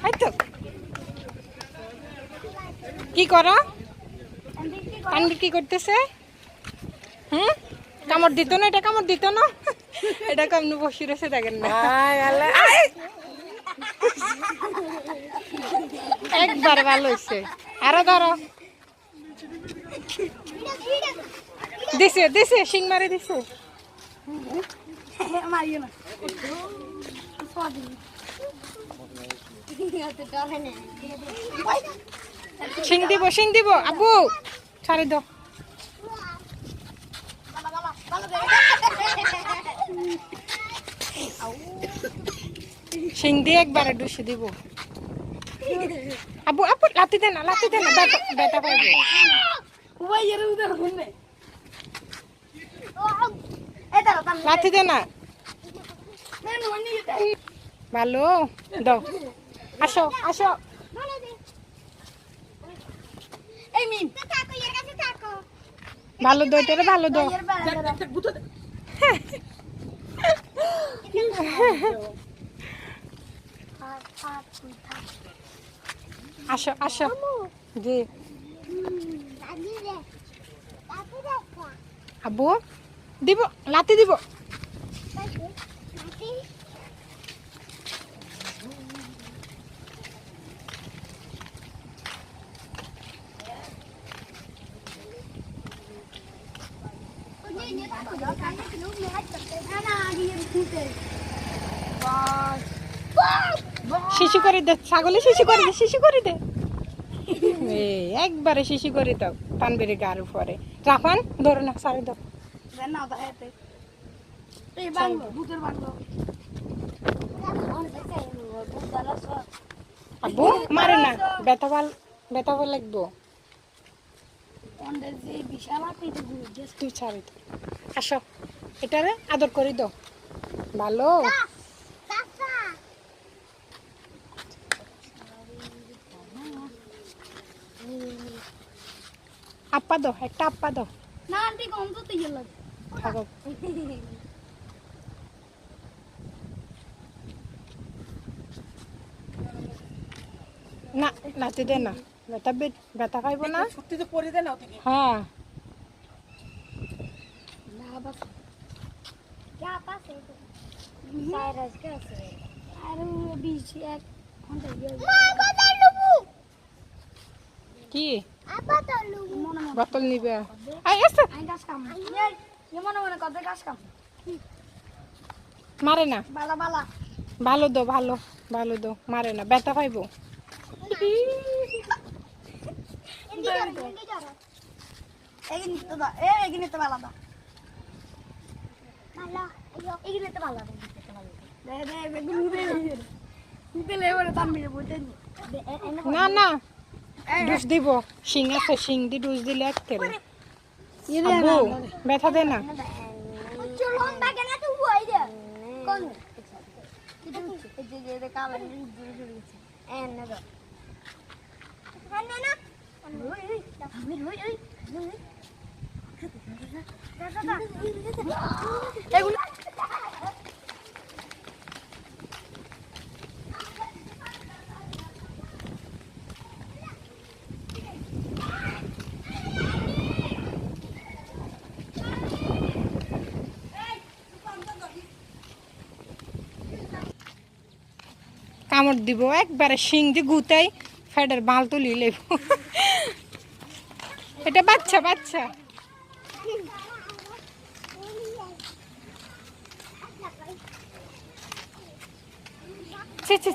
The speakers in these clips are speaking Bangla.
এই তো কি করো কান্দি কি করতেছে হুম কামড় দিত না এটা কামড় দিত না এটা কেমন বসে রয়েছে দেখেন না একবার ভালো হয়েছে আরো ধরো দিছে দিছে শিং মারি দিছে শিং দিব আবু ছাড়ি দাও শিং দিয়ে একবারে ডুসে দিব আবু আপু লাতি দে না বেটা পাইবে লাথি দে না ভালো দাও আসো আসো ভালো দো এটা ভালো দো আসো আসো জি আবু দিব লাতি দিব শিশু করে দে ছাগলে শিশু করে দে একবারে শিশু করে দাও টানবেরি গার উপরে রাখান ধরো না সারে দাও আব্বু মারে না বেটা ভাল লাগবো তুই ছাড়ি তো আসো এটারে আদর করে দাও ভালো আপা দাও একটা আপা দাও না আন্টি কম তো তুই গেল থাকো না নাতে দে না বেটা খাইব না ছুটি তো পরে দে না তুই হ্যাঁ না বাস क्या पास है साइरस कैसे अरे वो बीच एक घंटा गया मां बता लूबू কি আপা তো লুবু বোতল নিবে আই এসে আই গাছ কাম ये মনে কত গাছ কাম মারে না বালা বালা ভালো দো ভালো দো মারে না বেটা পাইবো এগিনি তো দা এগিনি তো বালা দা বালা এগিনি তো বালা দে বেগুনি দে নিতে লেবরে তামবিরে বইতে না না ডুস দিব শিং আছে শিং দি ডুস দিলে একতেরে আব্বু ব্যথা দে না চলুন বাগে না তুই বই দে কোন যে কালা জুড়ে জুড়ে এন না দো না না ওই আমি ওই এগুলো কামড় দিব একবারে শিং দি গুতাই ফেডার বাল তুলি লেব এটা বাচ্চা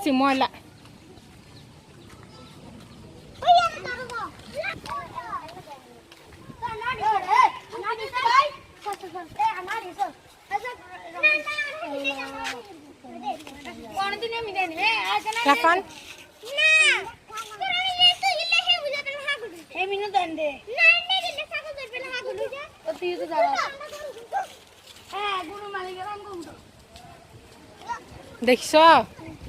ছি ময়লা রাফান দেখছ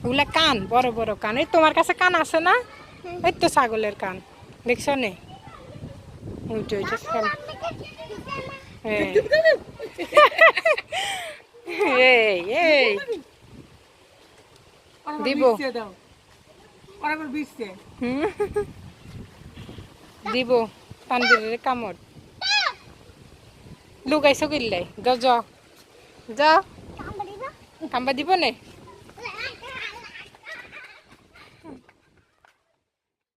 ওগুলা কান বড় বড় কান এই তোমার কাছে কান আছে না এই তো ছাগলের কান দেখছ নে এই দিব হুম দিব তানবীরের কামড় লুকাইছো কিল্লাই যাও যাও যাও কামড়ি না কামবা দিব নে